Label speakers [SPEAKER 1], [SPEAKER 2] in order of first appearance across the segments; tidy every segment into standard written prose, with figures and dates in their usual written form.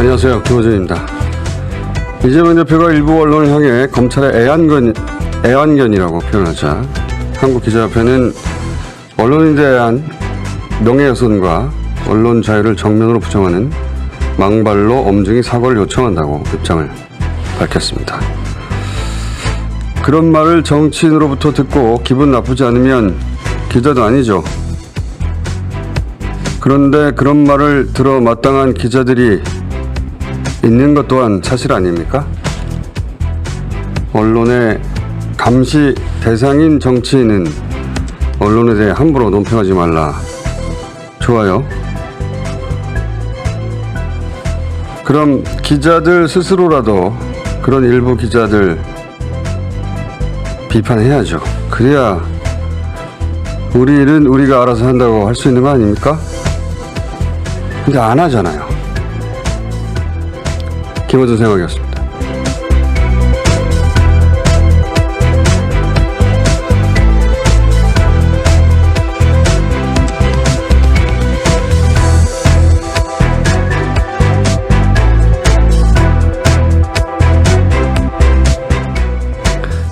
[SPEAKER 1] 안녕하세요. 김호준입니다. 이재명 대표가 일부 언론을 향해 검찰의 애완견이라고 표현하자 한국기자협회는 언론인에 대한 명예훼손과 언론 자유를 정면으로 부정하는 망발로 엄중히 사과를 요청한다고 입장을 밝혔습니다. 그런 말을 정치인으로부터 듣고 기분 나쁘지 않으면 기자도 아니죠. 그런데 그런 말을 들어 마땅한 기자들이 있는 것 또한 사실 아닙니까? 언론의 감시 대상인 정치인은 언론에 대해 함부로 논평하지 말라. 좋아요. 그럼 기자들 스스로라도 그런 일부 기자들 비판해야죠. 그래야 우리 일은 우리가 알아서 한다고 할 수 있는 거 아닙니까? 근데 안 하잖아요. 김호준 생각이었습니다.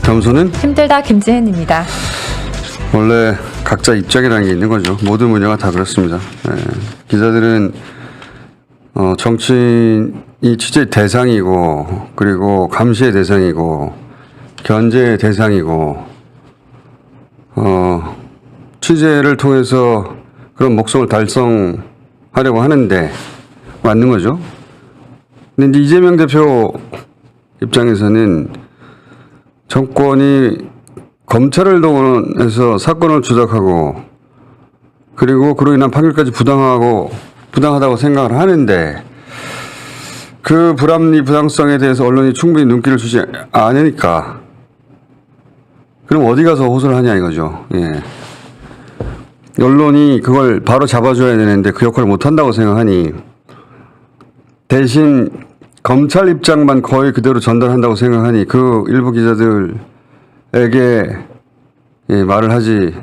[SPEAKER 1] 점수는
[SPEAKER 2] 힘들다 김지혜입니다.
[SPEAKER 1] 원래 각자 입장이라는 게 있는 거죠. 모든 분야가 다 그렇습니다. 기자들은 정치인이 취재 대상이고, 그리고 감시의 대상이고, 견제의 대상이고, 취재를 통해서 그런 목적을 달성하려고 하는데 맞는 거죠. 근데 이재명 대표 입장에서는 정권이 검찰을 동원해서 사건을 조작하고, 그리고 그로 인한 판결까지 부당하다고 생각을 하는데, 그 불합리 부당성에 대해서 언론이 충분히 눈길을 주지 않으니까 그럼 어디 가서 호소를 하냐 이거죠. 예. 언론이 그걸 바로 잡아줘야 되는데 그 역할을 못한다고 생각하니 대신 검찰 입장만 거의 그대로 전달한다고 생각하니 그 일부 기자들에게 말을 하지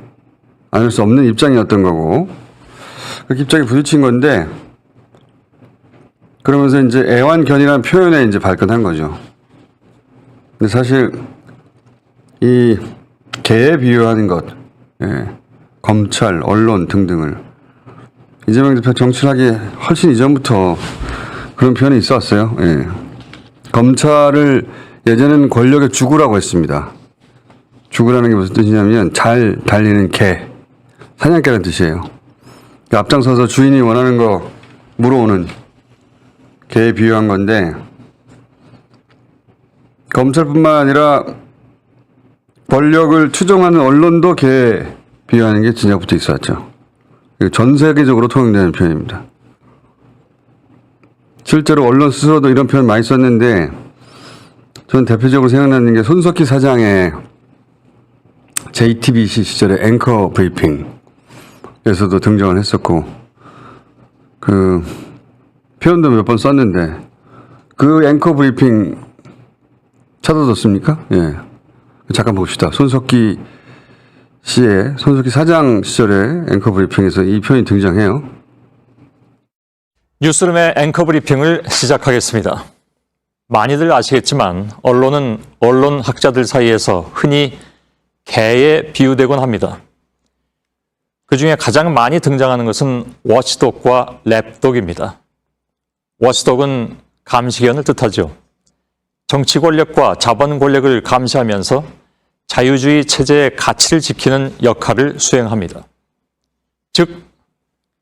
[SPEAKER 1] 않을 수 없는 입장이었던 거고, 그 입장이 부딪힌 건데, 그러면서 이제 애완견이라는 표현에 이제 발끈한 거죠. 근데 사실 이 개에 비유하는 것, 검찰, 언론 등등을 이재명 대표 정치를 하기 훨씬 이전부터 그런 표현이 있었어요. 검찰을 예전에는 권력의 주구라고 했습니다. 주구라는 게 무슨 뜻이냐면 잘 달리는 개, 사냥개라는 뜻이에요. 앞장서서 주인이 원하는 거 물어오는 개에 비유한 건데, 검찰뿐만 아니라 권력을 추종하는 언론도 개에 비유하는 게 진작부터 있었죠. 전 세계적으로 통용되는 표현입니다. 실제로 언론 스스로도 이런 표현 많이 썼는데, 저는 대표적으로 생각나는 게 손석희 사장의 JTBC 시절의 앵커 브리핑에서도 등장을 했었고, 그 표현도 몇 번 썼는데, 그 앵커 브리핑 찾아뒀습니까? 예. 잠깐 봅시다. 손석희 사장 시절의 앵커 브리핑에서 이 표현이 등장해요.
[SPEAKER 3] 뉴스룸의 앵커 브리핑을 시작하겠습니다. 많이들 아시겠지만 언론은 언론학자들 사이에서 흔히 개에 비유되곤 합니다. 그중에 가장 많이 등장하는 것은 워치독과 랩독입니다. 워치독은 감시견을 뜻하죠. 정치 권력과 자본 권력을 감시하면서 자유주의 체제의 가치를 지키는 역할을 수행합니다. 즉,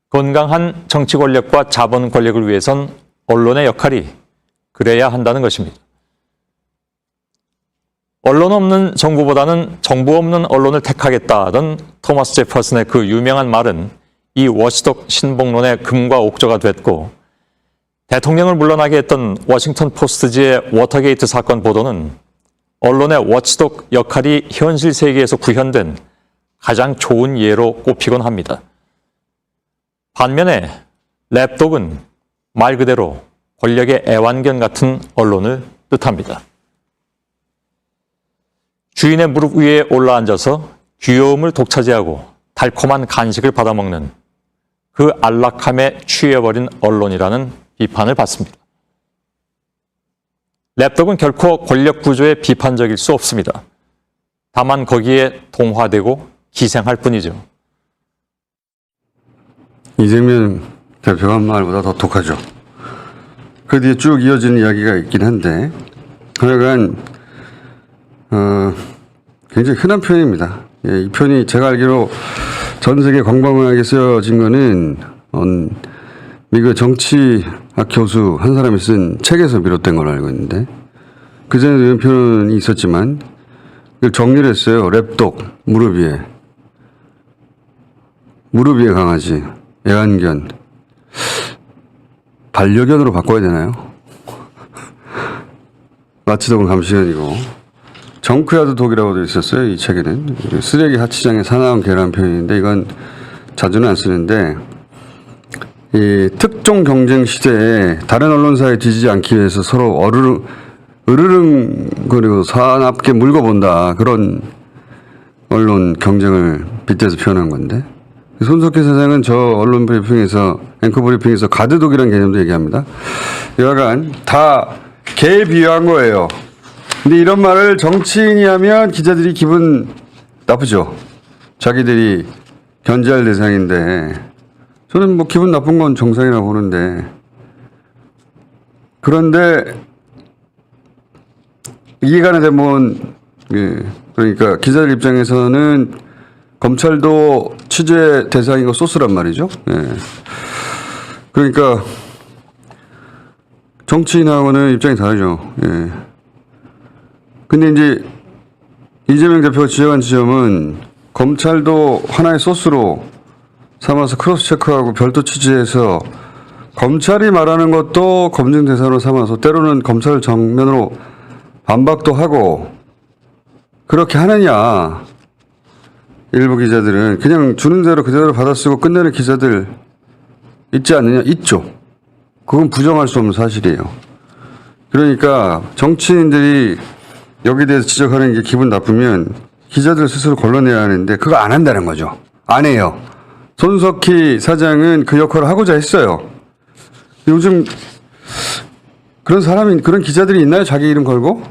[SPEAKER 3] 건강한 정치 권력과 자본 권력을 위해선 언론의 역할이 그래야 한다는 것입니다. 언론 없는 정부보다는 정부 없는 언론을 택하겠다던 토마스 제퍼슨의 그 유명한 말은 이 워치독 신봉론의 금과 옥조가 됐고, 대통령을 물러나게 했던 워싱턴 포스트지의 워터게이트 사건 보도는 언론의 워치독 역할이 현실 세계에서 구현된 가장 좋은 예로 꼽히곤 합니다. 반면에 랩독은 말 그대로 권력의 애완견 같은 언론을 뜻합니다. 주인의 무릎 위에 올라앉아서 귀여움을 독차지하고 달콤한 간식을 받아먹는 그 안락함에 취해버린 언론이라는 비판을 받습니다. 랩독은 결코 권력 구조에 비판적일 수 없습니다. 다만 거기에 동화되고 기생할 뿐이죠.
[SPEAKER 1] 이재명 대표가 한 말보다 더 독하죠. 그 뒤에 쭉 이어지는 이야기가 있긴 한데 하여간 굉장히 흔한 표현입니다. 예, 이 표현이 제가 알기로 전 세계 광범위하게 쓰여진 거는 미국 정치학 교수 한 사람이 쓴 책에서 비롯된 걸로 알고 있는데 그전에도 이런 표현이 있었지만 이걸 정리를 했어요. 랩독, 무릎 위에 강아지, 애완견, 반려견으로 바꿔야 되나요? 마취독은 감시견이고 정크야드 독이라고도 있었어요. 이 책에는 쓰레기 하치장의 사나운 개라는 표현인데 이건 자주는 안 쓰는데 이 특종 경쟁 시대에 다른 언론사에 뒤지지 않기 위해서 서로 으르릉거리고 사납게 물고 본다. 그런 언론 경쟁을 빗대서 표현한 건데 손석희 사장은 저 언론 브리핑에서 앵커 브리핑에서 가드독이라는 개념도 얘기합니다. 여하간 다 개에 비유한 거예요. 근데 이런 말을 정치인이 하면 기자들이 기분 나쁘죠. 자기들이 견제할 대상인데 저는 뭐 기분 나쁜 건 정상이라고 보는데 그런데 이해가 안 되면 그러니까 기자들 입장에서는 검찰도 취재 대상이고 소스란 말이죠. 예. 그러니까 정치인하고는 입장이 다르죠. 예. 근데 이제 이재명 대표가 지적한 지점은 검찰도 하나의 소스로 삼아서 크로스 체크하고 별도 취재해서 검찰이 말하는 것도 검증 대상으로 삼아서 때로는 검찰 정면으로 반박도 하고 그렇게 하느냐. 일부 기자들은 그냥 주는 대로 그대로 받아쓰고 끝내는 기자들 있지 않느냐? 있죠. 그건 부정할 수 없는 사실이에요. 그러니까 정치인들이 여기에 대해서 지적하는 게 기분 나쁘면 기자들 스스로 걸러내야 하는데 그거 안 한다는 거죠. 안 해요. 손석희 사장은 그 역할을 하고자 했어요. 요즘 그런 기자들이 있나요? 자기 이름 걸고?